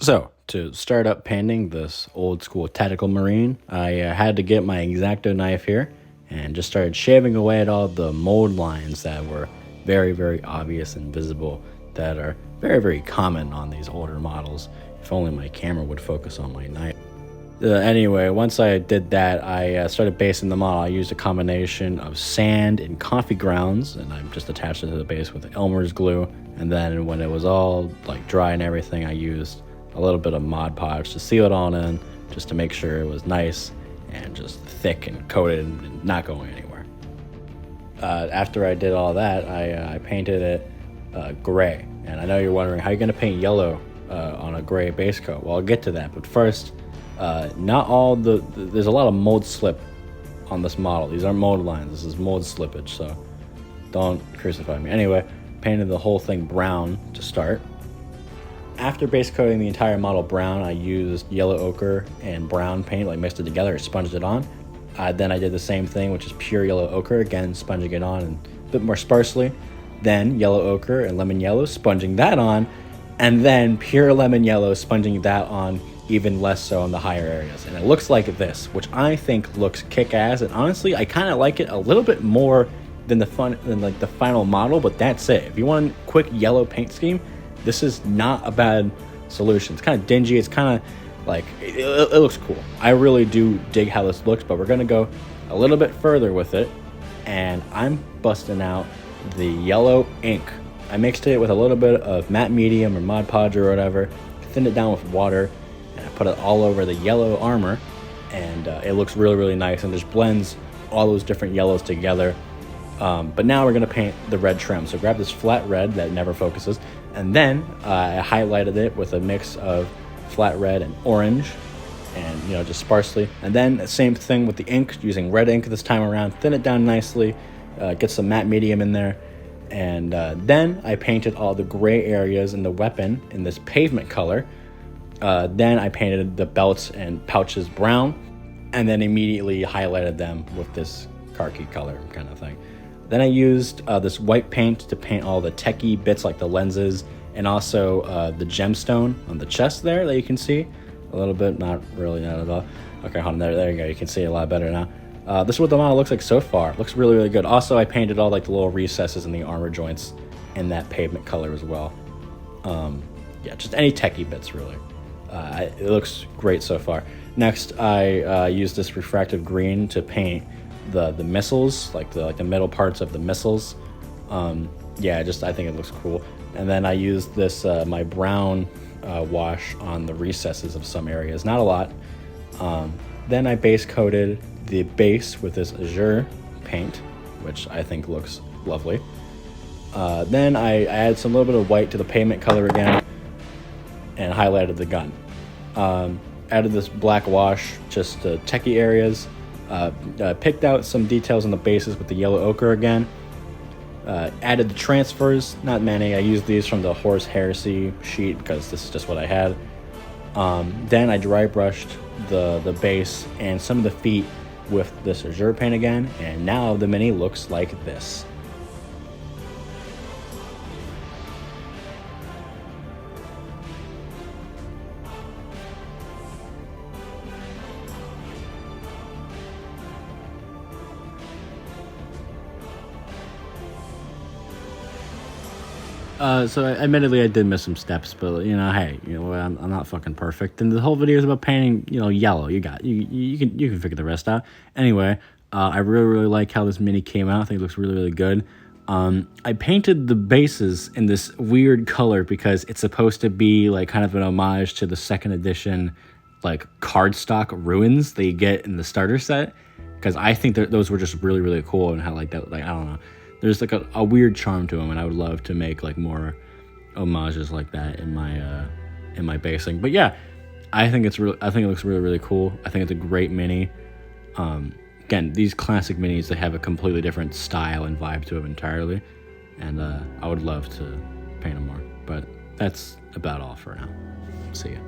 So, to start up painting this old school tactical marine, I had to get my X-Acto knife here and just started shaving away at all the mold lines that were very, very obvious and visible, that are very, very common on these older models. If only my camera would focus on my knife. Anyway, once I did that, I started basing the model. I used a combination of sand and coffee grounds, and I just attached it to the base with Elmer's glue. And then when it was all like dry and everything, I used a little bit of Mod Podge to seal it all in, just to make sure it was nice and just thick and coated and not going anywhere. After I did all that, I painted it gray. And I know you're wondering, how are you going to paint yellow on a gray base coat? Well, I'll get to that, but first, not all there's a lot of mold slip on this model. These aren't mold lines, this is mold slippage, so don't crucify me. Anyway, painted the whole thing brown to start. After base coating the entire model brown, I used yellow ochre and brown paint, like mixed it together, sponged it on. Then I did the same thing, which is pure yellow ochre, again sponging it on and a bit more sparsely. Then yellow ochre and lemon yellow, sponging that on, and then pure lemon yellow, sponging that on even less so in the higher areas. And it looks like this, which I think looks kick-ass, and honestly I kind of like it a little bit more than the final model, but that's it. If you want a quick yellow paint scheme, this is not a bad solution. It's kind of dingy, it's kind of like it looks cool. I really do dig how this looks, but we're gonna go a little bit further with it, and I'm busting out the yellow ink. I mixed it with a little bit of matte medium or Mod Podge or whatever, thinned it down with water, and I put it all over the yellow armor, and it looks really, really nice and just blends all those different yellows together. But now we're gonna paint the red trim. So grab this flat red that never focuses, and then I highlighted it with a mix of flat red and orange, and just sparsely. And then the same thing with the ink, using red ink this time around, thin it down nicely, get some matte medium in there, and then I painted all the gray areas in the weapon in this pavement color. Then I painted the belts and pouches brown, and then immediately highlighted them with this khaki color kind of thing. Then I used this white paint to paint all the techie bits like the lenses, and also the gemstone on the chest there that you can see a little bit, not really, not at all. Okay, hold on, there you go, you can see it a lot better now. This is what the model looks like so far. It looks really, really good. Also, I painted all like the little recesses in the armor joints in that pavement color as well. Yeah, just any techie bits really. It looks great so far. Next, I used this refractive green to paint the missiles, like the middle parts of the missiles. Yeah, I think it looks cool. And then I used this my brown wash on the recesses of some areas, not a lot. Then I base coated the base with this azure paint, which I think looks lovely. Then I added some little bit of white to the pavement color again and highlighted the gun. Added this black wash just to techie areas. Picked out some details on the bases with the yellow ochre again. Added the transfers, not many. I used these from the Horse Heresy sheet because this is just what I had. Then I dry brushed the base and some of the feet with this azure paint again, and now the mini looks like this. So admittedly I did miss some steps, but hey, I'm not fucking perfect, and the whole video is about painting yellow. You can figure the rest out. Anyway, I really, really like how this mini came out. I think it looks really, really good. I painted the bases in this weird color because it's supposed to be like kind of an homage to the second edition like cardstock ruins that you get in the starter set, because I think that those were just really, really cool, and how like that, like I don't know, there's like a weird charm to them, and I would love to make like more homages like that in my basing. But yeah, I think it looks really, really cool. I think it's a great mini. Again, these classic minis, they have a completely different style and vibe to them entirely, and I would love to paint them more. But that's about all for now. See ya.